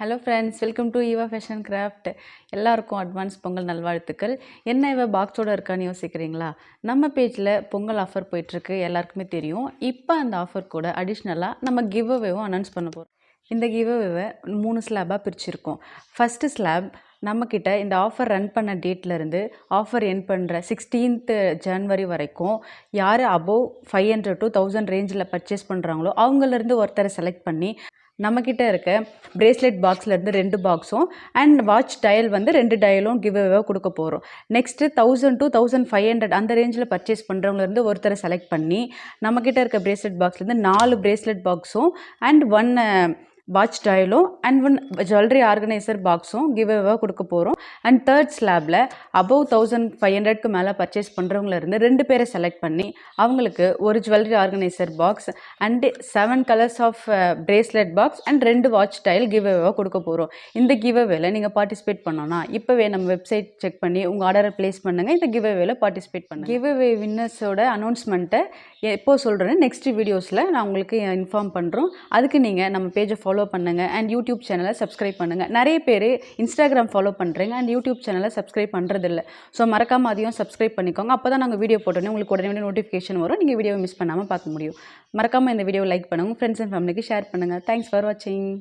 Hello friends, welcome to Eva fashion craft. எல்லாருக்கும் advance Pongal நல்வாழ்த்துக்கள். என்ன இவ பாக்ஸோடு இருக்கான்னு யோசிக்கிறீங்களா? நம்ம பேஜில் பொங்கல் ஆஃபர் போயிட்டுருக்கு, எல்லாருக்குமே தெரியும். இப்போ அந்த ஆஃபர் கூட அடிஷ்னலாக நம்ம கிவ் அவேவும் அனௌன்ஸ் பண்ண போகிறோம். இந்த கிவ் அவேவை 3 ஸ்லாபாக பிரிச்சிருக்கோம். ஃபஸ்ட்டு ஸ்லாப் நம்மக்கிட்ட இந்த ஆஃபர் ரன் பண்ண டேட்லேருந்து ஆஃபர் எண்ட் பண்ணுற 16th ஜனவரி வரைக்கும் யார் அபோவ் 500 to 1000 ரேஞ்சில் பர்ச்சேஸ் பண்ணுறாங்களோ அவங்களேருந்து ஒருத்தரை செலக்ட் பண்ணி நம்மக்கிட்ட இருக்க பிரேஸ்லெட் பாக்ஸ்லேருந்து 2 பாக்ஸும் அண்ட் வாட்ச் டயல் வந்து 2 டயலும் கிவ் அவேவாக கொடுக்க போகிறோம். நெக்ஸ்ட்டு 1000 to 1500 அந்த ரேஞ்சில் பர்ச்சேஸ் பண்ணுறவங்கலேருந்து ஒருத்தரை செலக்ட் பண்ணி நம்மக்கிட்ட இருக்க பிரேஸ்லெட் பாக்ஸ்லேருந்து 4 பிரேஸ்லெட் பாக்ஸும் அண்ட் 1 வாட்ச் டயலும் அண்ட் 1 ஜுவல்லரி ஆர்கனைசர் பாக்ஸும் கிவ் அவேவாக கொடுக்க போகிறோம். அண்ட் தேர்ட் ஸ்லாபில் அபவ் 1500க்கு மேலே பர்ச்சேஸ் பண்ணுறவங்களேருந்து 2 பேரை செலக்ட் பண்ணி அவங்களுக்கு ஒரு jewellery organiser box and 7 colours of bracelet box and 2 watch dial give அவேவாக கொடுக்க போகிறோம். இந்த கிவ் அவேல நீங்கள் பார்ட்டிசிபேட் பண்ணோன்னா இப்போவே நம்ம வெப்சைட் செக் பண்ணி உங்கள் ஆர்டரை ப்ளேஸ் பண்ணுங்கள். இந்த கிவ் அவேல பார்ட்டிசிபேட் பண்ணுங்கள். கிவ் அவே வின்னர்ஸோட அனௌன்ஸ்மெண்ட்டை எப்போ சொல்கிறேன்னு நெக்ஸ்ட் வீடியோஸில் நான் உங்களுக்கு இன்ஃபார்ம் பண்ணுறோம். அதுக்கு நீங்கள் நம்ம பேஜை ஃபாலோ பண்ணுங்கள் அண்ட் யூடியூப் சேனலை சப்ஸ்கிரைப் பண்ணுங்கள். நிறைய பேர் இன்ஸ்டாகிராம் ஃபாலோ பண்ணுறீங்க அண்ட் யூடியூப் சேனலை சப்ஸ்கிரைப் பண்ணுறதில்ல. ஸோ மறக்காமல் அதையும் சப்ஸ்கிரைப் பண்ணிக்கோங்க. அப்போ தான் நாங்கள் வீடியோ போட்டோன்னே உங்களுக்கு உடனே நோட்டிஃபிகேஷன் வரும். நீங்கள் வீடியோவை மிஸ் பண்ணாமல் பார்க்க முடியும். மறக்காமல் இந்த வீடியோவை லைக் பண்ணுங்கள், ஃப்ரெண்ட்ஸ் அண்ட் ஃபேமிலிக்கு ஷேர் பண்ணுங்கள். தேங்க்ஸ் ஃபார் வாட்சிங்.